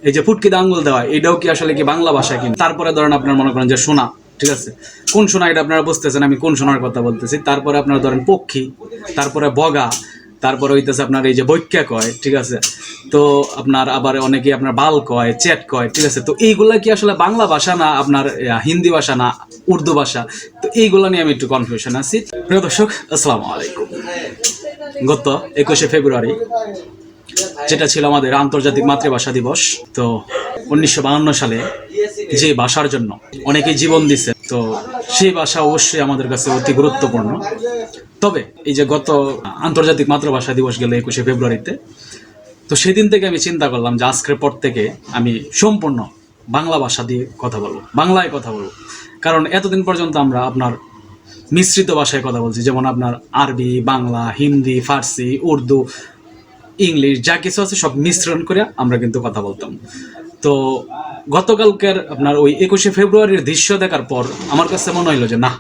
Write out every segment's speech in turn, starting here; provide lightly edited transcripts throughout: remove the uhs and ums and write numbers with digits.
এই যে ফুটকিতে আঙ্গুল দেওয়া, এটাও কি আসলে কি বাংলা ভাষায়? কি তারপরে ধরেন আপনার মনে করেন যে সোনা, ঠিক আছে, কোন সোনা এটা আপনারা বুঝতেছেন, আমি কোন সোনার কথা বলতেছি। তারপরে আপনারা ধরেন পক্ষী, তারপরে বগা, তারপরে হইতেছে আপনার এই যে বৈক্যা কয়, ঠিক আছে। তো আপনার আবার অনেকে আপনার বাল কয়, চ্যাট কয়, ঠিক আছে। তো এইগুলা কি আসলে বাংলা ভাষা না আপনার হিন্দি ভাষা না উর্দু ভাষা? তো এইগুলা নিয়ে আমি একটু কনফিউশন আছি। প্রিয় দর্শক, আসসালামু আলাইকুম। গত 21শে ফেব্রুয়ারি, যেটা ছিল আমাদের আন্তর্জাতিক মাতৃভাষা দিবস, তো 1952 সালে যে ভাষার জন্য অনেকেই জীবন দিছে, তো সেই ভাষা অবশ্যই আমাদের কাছে অতি গুরুত্বপূর্ণ। তবে এই যে গত আন্তর্জাতিক মাতৃভাষা দিবস গেল 21শে ফেব্রুয়ারিতে, তো সেদিন থেকে আমি চিন্তা করলাম যে আজকের পর থেকে আমি সম্পূর্ণ বাংলা ভাষা দিয়ে কথা বলবো, বাংলায় কথা বলবো। কারণ এতদিন পর্যন্ত আমরা আপনার মিশ্রিত ভাষায় কথা বলছি, যেমন আপনার আরবি, বাংলা, হিন্দি, ফার্সি, উর্দু, ইংলিশ, যা কিছু আছে সব মিশ্রণ করে আমরা কিন্তু কথা বলতাম। তো গতকালকের আপনার ওই 21শে ফেব্রুয়ারির দৃশ্য দেখার পর আমার কাছে মনে হইলো যে না,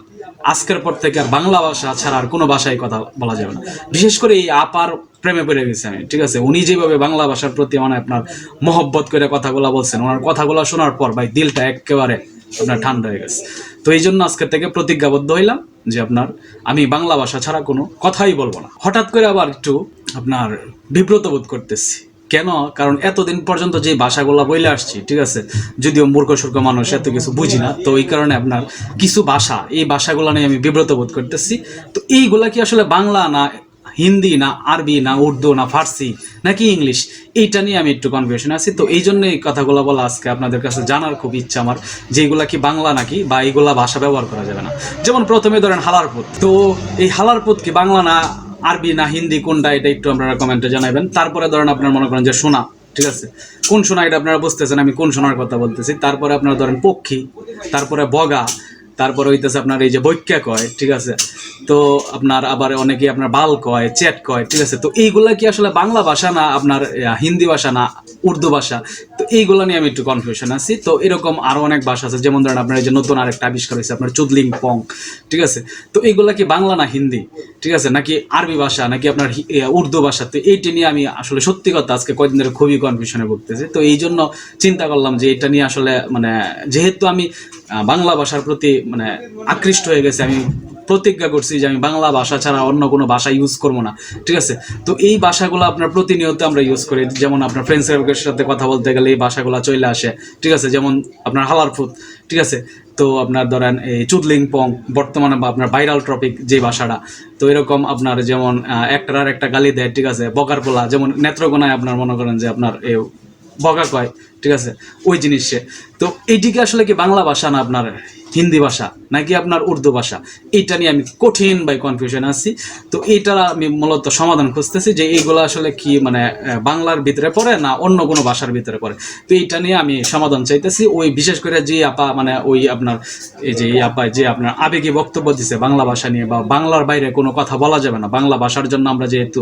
আজকের পর থেকে আর বাংলা ভাষা ছাড়া আর কোনো ভাষায় কথা বলা যাবে না। বিশেষ করে এই আপার প্রেমে পড়ে গেছে আমি, ঠিক আছে। উনি যেভাবে বাংলা ভাষার প্রতি মানে আপনার মহব্বত করে কথাগুলো বলছেন, ওনার কথাগুলো শোনার পর ভাই দিলটা একেবারে আপনার ঠান্ডা হয়ে গেছে। তো এই জন্য আজকের থেকে প্রতিজ্ঞাবদ্ধ হইলাম যে আপনার আমি বাংলা ভাষা ছাড়া কোনো কথাই বলবো না। হঠাৎ করে আবার একটু আপনার বিব্রত বোধ করতেছি। কেন? কারণ এতদিন পর্যন্ত যে ভাষাগুলো বইলে আসছি, ঠিক আছে, যদিও মূর্খ সূর্খ মানুষ, এত কিছু বুঝি না, তো এই কারণে আপনার কিছু ভাষা, এই ভাষাগুলো নিয়ে আমি বিব্রত বোধ করতেছি। তো এইগুলা কি আসলে বাংলা না হিন্দি না আরবি না উর্দু না ফার্সি নাকি ইংলিশ, এইটা নিয়ে আমি একটু কনফিউশন আছি। তো এই জন্য এই কথাগুলো বলা আজকে আপনাদের কাছে জানার খুব ইচ্ছা আমার, যে এইগুলা কি বাংলা নাকি বা এইগুলা ভাষা ব্যবহার করা যাবে না। যেমন প্রথমে ধরেন হালারপুত, তো এই হালারপুত কি বাংলা না আরবি না হিন্দি কোনটা, এটা একটু আপনারা কমেন্টে জানাবেন। তারপরে ধরেন আপনার মনে করেন যে সোনা, ঠিক আছে, কোন সোনা এটা আপনারা বুঝতেছেন, আমি কোন সোনার কথা বলতেছি। তারপরে আপনারা ধরেন পক্ষী, তারপরে বগা, তারপরে হইতেছে আপনার এই যে বৈক্যা কয়, ঠিক আছে। তো আপনার আবার অনেকে আপনার বাল কয়, চ্যাট কয়, ঠিক আছে। তো এইগুলা কি আসলে বাংলা ভাষা না আপনার হিন্দি ভাষা না উর্দু ভাষা? তো এইগুলো নিয়ে আমি একটু কনফিউশন আছি। তো এরকম আরো অনেক ভাষা আছে, যেমন ধরেন আপনার এই যে নতুন আরেকটা আবিষ্কার হয়েছে আপনার চুদলিং পং, ঠিক আছে। তো এইগুলা কি বাংলা না হিন্দি, ঠিক আছে, নাকি আরবি ভাষা নাকি আপনার উর্দু ভাষা? তো এইটি নিয়ে আমি আসলে সত্যি কথা আজকে কয়েকদিন ধরে খুবই কনফিউশনে ভুগতেছি। তো এই জন্য চিন্তা করলাম যে এটা নিয়ে আসলে মানে যেহেতু আমি বাংলা ভাষার প্রতি মানে আকৃষ্ট হয়ে গেছে, আমি প্রতিজ্ঞা করছি যে আমি বাংলা ভাষা ছাড়া অন্য কোনো ভাষা ইউজ করবো না, ঠিক আছে। তো এই ভাষাগুলো আপনার প্রতিনিয়ত আমরা ইউজ করি, যেমন আপনার ফ্রেন্ডসের সাথে কথা বলতে গেলে এই ভাষাগুলো চলে আসে, ঠিক আছে। যেমন আপনার হালারফুত, ঠিক আছে। তো আপনার ধরেন এই চুদলিং পং বর্তমানে বা আপনার ভাইরাল টপিক যে ভাষাটা, তো এরকম আপনার যেমন একটার আর একটা গালি দেয়, ঠিক আছে। বকার পোলা, যেমন নেত্রকোনায় আপনার মনে করেন যে আপনার এই বকা কয়, ঠিক আছে, ওই জিনিসে। তো এইটিকে আসলে কি বাংলা ভাষা না আপনার হিন্দি ভাষা নাকি আপনার উর্দু ভাষা, এইটা নিয়ে আমি কঠিন বাই কনফিউশন আছি। তো এইটার আমি মূলত সমাধান খুঁজতেছি যে এইগুলো আসলে কি মানে বাংলার ভিতরে পড়ে না অন্য কোনো ভাষার ভিতরে পড়ে। তো এইটা নিয়ে আমি সমাধান চাইতেছি। ওই বিশেষ করে যে আপা মানে ওই আপনার এই যে এই আপা যে আপনার আবেগী বক্তব্য দিছে বাংলা ভাষা নিয়ে, বা বাংলার বাইরে কোনো কথা বলা যাবে না, বাংলা ভাষার জন্য আমরা যেহেতু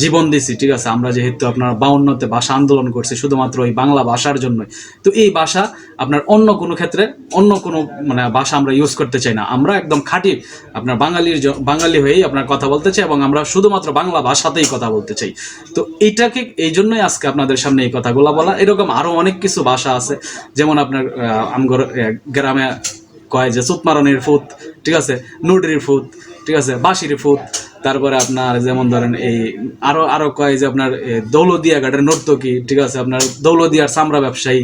জীবন দিছি, ঠিক আছে, আমরা যেহেতু আপনার 52তে ভাষা আন্দোলন করছি শুধুমাত্র এই বাংলা ভাষার জন্যই। তো এই ভাষা আপনার অন্য কোনো ক্ষেত্রে অন্য কোনো মানে ভাষা আমরা ইউজ করতে চাই না। আমরা একদম খাঁটি আপনার বাঙালি হয়েই আপনার কথা বলতে চাই, এবং আমরা শুধুমাত্র বাংলা ভাষাতেই কথা বলতে চাই। তো এইটাকে এই জন্যই আজকে আপনাদের সামনে এই কথাগুলো বলা। এরকম আরো অনেক কিছু ভাষা আছে, যেমন আপনার আমগর গ্রামে কয় যে সুতমারনের ফুত, ঠিক আছে, নুডরির ফুত, ঠিক আছে, বাঁশির ফুত। তারপরে আপনার যেমন ধরেন এই আরো কয় যে আপনার দৌলদিয়া ঘাটের নর্তকী, ঠিক আছে, আপনার দৌলদিয়ার চামড়া ব্যবসায়ী,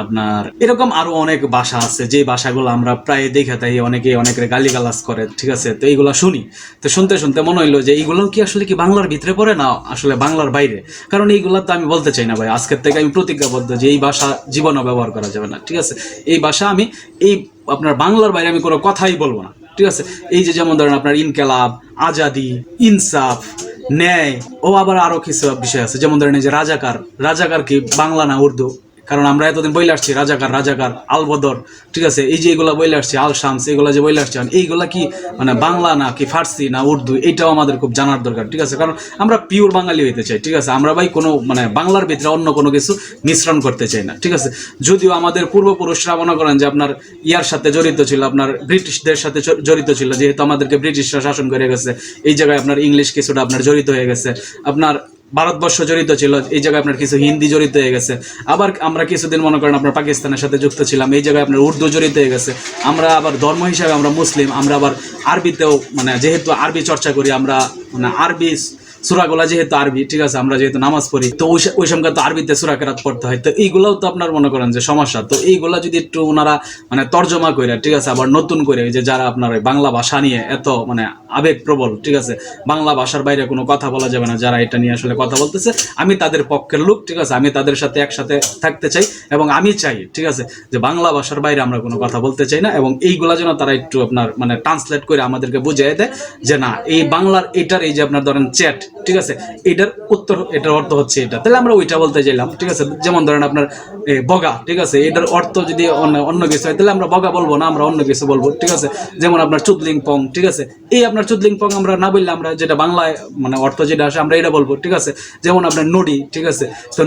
আপনার এরকম আরো অনেক ভাষা আছে যে ভাষাগুলো আমরা প্রায় দেখে তাই অনেকের গালিগালাজ করে, ঠিক আছে। তো এইগুলো শুনি, তো শুনতে শুনতে মনে হইলো যে এইগুলো কি আসলে কি বাংলার ভিতরে পড়ে না আসলে বাংলার বাইরে। কারণ এইগুলো তো আমি বলতে চাই না ভাই, আজকের থেকে আমি প্রতিজ্ঞাবদ্ধ যে এই ভাষা জীবনও ব্যবহার করা যাবে না, ঠিক আছে। এই ভাষা আমি এই আপনার বাংলার বাইরে আমি কোনো কথাই বলবো না, ঠিক আছে। এই যে যেমন ধরেন আপনার ইনকেলাব, আজাদি, ইনসাফ, ন্যায়, ও আবার আরো কিছু বিষয় আছে, যেমন ধরেন এই যে রাজাকার কি বাংলা না উর্দু? কারণ আমরা এতদিন বইলে আসছি রাজাকার আলবদর, ঠিক আছে, এই যে এগুলা বইলে আসছি আল শামস, এগুলা যে বইলে আসছি এইগুলা কি মানে বাংলা না কি ফার্সি না উর্দু, এটাও আমাদের খুব জানার দরকার, ঠিক আছে। কারণ আমরা পিওর বাঙালি হইতে চাই, ঠিক আছে। আমরা ভাই কোনো মানে বাংলার ভিতরে অন্য কোনো কিছু মিশ্রণ করতে চাই না, ঠিক আছে। যদিও আমাদের পূর্বপুরুষরা মনে করেন যে আপনার ইয়ার সাথে জড়িত ছিল, আপনার ব্রিটিশদের সাথে জড়িত ছিল, যেহেতু আমাদেরকে ব্রিটিশরা শাসন করে গেছে, এই জায়গায় আপনার ইংলিশ কিছুটা আপনার জড়িত হয়ে গেছে। আপনার ভারতবর্ষ জড়িত ছিল, এই জায়গায় আপনার কিছু হিন্দি জড়িত হয়ে গেছে। আবার আমরা কিছুদিন মনে করেন আপনার পাকিস্তানের সাথে যুক্ত ছিলাম, এই জায়গায় আপনার উর্দু জড়িত হয়ে গেছে। আমরা আবার ধর্ম হিসাবে আমরা মুসলিম, আমরা আবার আরবিতেও মানে যেহেতু আরবি চর্চা করি, আমরা মানে আরবি সূরাগুলা যেহেতু আরবি, ঠিক আছে, আমরা যেহেতু নামাজ পড়ি, তো ওই সময় তো আরবিতে সূরা কেরাত পড়তে হয়। তো এইগুলাও তো আপনার মনে করেন যে সমস্যা। তো এইগুলা যদি একটু ওনারা মানে তর্জমা করে, ঠিক আছে, আবার নতুন করে যে যারা আপনার বাংলা ভাষা নিয়ে এত মানে আবেগ প্রবল, ঠিক আছে, বাংলা ভাষার বাইরে কোনো কথা বলা যাবে না, যারা এটা নিয়ে আসলে কথা বলতেছে, আমি তাদের পক্ষের লোক, ঠিক আছে, আমি তাদের সাথে একসাথে থাকতে চাই এবং আমি চাই, ঠিক আছে, যে বাংলা ভাষার বাইরে আমরা কোনো কথা বলতে চাই না। এবং এইগুলা যেন তারা একটু আপনার মানে ট্রান্সলেট করে আমাদেরকে বুঝিয়ে দেয় যে না, এই বাংলার এটার এই যে আপনার ধরেন চ্যাট, ঠিক আছে, এটার উত্তর, এটার অর্থ হচ্ছে এটা, তাহলে আমরা ওইটা বলতে চাইলাম, ঠিক আছে। যেমন ধরেন আপনার বগা, ঠিক আছে, এটার অর্থ যদি অন্য কিছু হয় তাহলে আমরা বগা বলবো না, আমরা অন্য কিছু বলবো, ঠিক আছে। যেমন আপনার চুদলিং পং, ঠিক আছে, এই আপনার চুদলিং পং আমরা না বললে আমরা যেটা বাংলায় মানে অর্থ যেটা আসে আমরা এটা বলবো, ঠিক আছে। যেমন আপনার নডি, ঠিক আছে, তো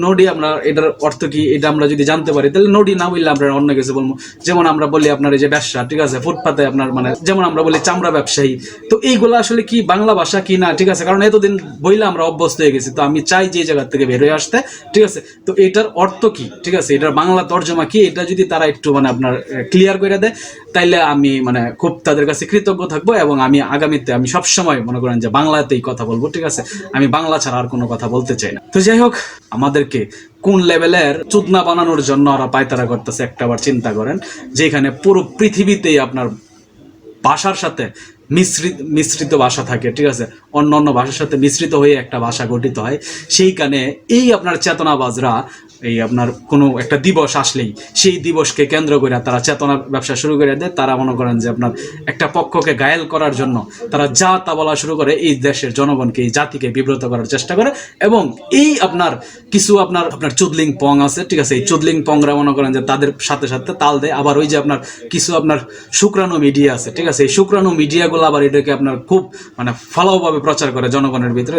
নডি আমরা এটার অর্থ কি এটা আমরা যদি জানতে পারি তাহলে নডি না বললে আমরা অন্য কিছু বলবো। যেমন আমরা বলি আপনার এই যে ব্যবসা, ঠিক আছে, ফুটপাতে আপনার মানে যেমন আমরা বলি চামড়া ব্যবসায়ী। তো এইগুলো আসলে কি বাংলা ভাষা কি না, ঠিক আছে, কারণ এতদিন বইলে আমরা অভ্যস্ত হয়ে গেছি। তো আমি চাই যে জায়গা থেকে বের হয়ে আসতে, ঠিক আছে। তো এটার অর্থ কি, ঠিক আছে, এটার বাংলা তর্জমা কি, এটা যদি তারা একটু মানে আপনার ক্লিয়ার করে দেয় তাইলে আমি মানে খুব তাদের কাছে কৃতজ্ঞ থাকবো। এবং আমি আগামীতে আমি সবসময় মনে করেন যে বাংলাতেই কথা বলবো, ঠিক আছে, আমি বাংলা ছাড়া আর কোনো কথা বলতে চাই না। তো যাই হোক, আমাদেরকে কোন লেভেলের চুদনা বানানোর জন্য ওরা পায়তারা করতেছে একটা বার চিন্তা করেন, যেখানে পুরো পৃথিবীতেই আপনার ভাষার সাথে মিশ্রিত ভাষা থাকে, ঠিক আছে, অন্য অন্য ভাষার সাথে মিশ্রিত হয়ে একটা ভাষা গঠিত হয়। সেইখানে এই আপনার চেতনাবাজরা এই আপনার কোনো একটা দিবস আসলেই সেই দিবসকে কেন্দ্র করে তারা চেতনা ব্যবসা শুরু করে দেয়। তারা মনে করেন যে আপনার একটা পক্ষকে ঘায়েল করার জন্য তারা যা তা বলা শুরু করে, এই দেশের জনগণকে, এই জাতিকে বিব্রত করার চেষ্টা করে। এবং এই আপনার কিছু আপনার চুদলিং পং আছে, ঠিক আছে, এই চুদলিং পংরা মনে করেন যে তাদের সাথে সাথে তাল দেয়। আবার ওই যে আপনার কিছু আপনার শুক্রাণু মিডিয়া আছে, ঠিক আছে, এই শুক্রাণু মিডিয়াগুলো আবার এটাকে আপনার খুব মানে ফলাওভাবে প্রচার করে জনগণের ভিতরে,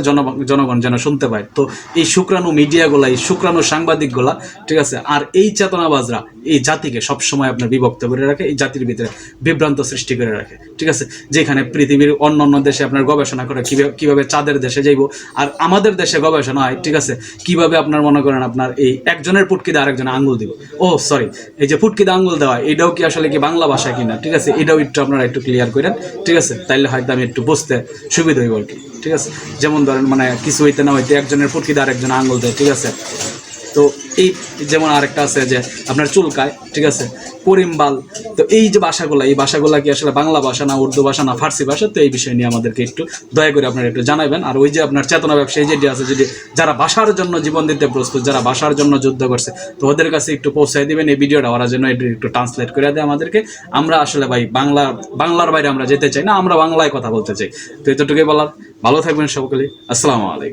জনগণ যেন শুনতে পায়। তো এই শুক্রাণু মিডিয়াগুলা, এই শুক্রাণু সাংবাদিকগুলা, ঠিক আছে, আর এই চেতনাবাজরা এই জাতিকে সবসময় আপনার বিভক্ত করে রাখে, এই জাতির ভিতরে বিভ্রান্ত সৃষ্টি করে রাখে, ঠিক আছে। যেখানে পৃথিবীর অন্য অন্য দেশে আপনার গবেষণা করে কিভাবে চাঁদের দেশে যাইব, আর আমাদের দেশে গবেষণা হয়, ঠিক আছে, কিভাবে আপনার মনে করেন আপনার এই একজনের পুটকিতে আরেকজনের আঙ্গুল দিব। ও সরি, এই যে পুটকিতে আঙ্গুল দেওয়া, এটাও কি আসলে কি বাংলা ভাষা কিনা, ঠিক আছে, এটাও একটু আপনারা একটু ক্লিয়ার করেন, ঠিক আছে, তাইলে হয়তো আমি একটু বুঝতে সুবিধা হইব আর কি, ঠিক আছে। যেমন ধরেন মানে কিছু হইতে না হইতে একজনের পুটকিতে আরেকজন আঙ্গুল দেয়, ঠিক আছে। তো এই যেমন আরেকটা আছে যে আপনার চুলকায়, ঠিক আছে, পরিমবাল। তো এই যে ভাষাগুলা, এই ভাষাগুলা কি আসলে বাংলা ভাষা না উর্দু ভাষা না ফার্সি ভাষা? তো এই বিষয় নিয়ে আমাদেরকে একটু দয়া করে আপনারা একটু জানাবেন। আর ওই যে আপনার চেতনা ব্যবসায়ী যেটি আছে, যদি যারা ভাষার জন্য জীবন দিতে প্রস্তুত, যারা ভাষার জন্য যুদ্ধ করছে, তো ওদের কাছে একটু পৌঁছায় দিবেন এই ভিডিওটা, ওরা যেন একটু ট্রান্সলেট করে দেয় আমাদেরকে। আমরা আসলে ভাই বাংলার বাইরে আমরা যেতে চাই না, আমরা বাংলায় কথা বলতে চাই। তো এতটুকুই বলার। ভালো থাকবেন সকলে, আসসালামু আলাইকুম।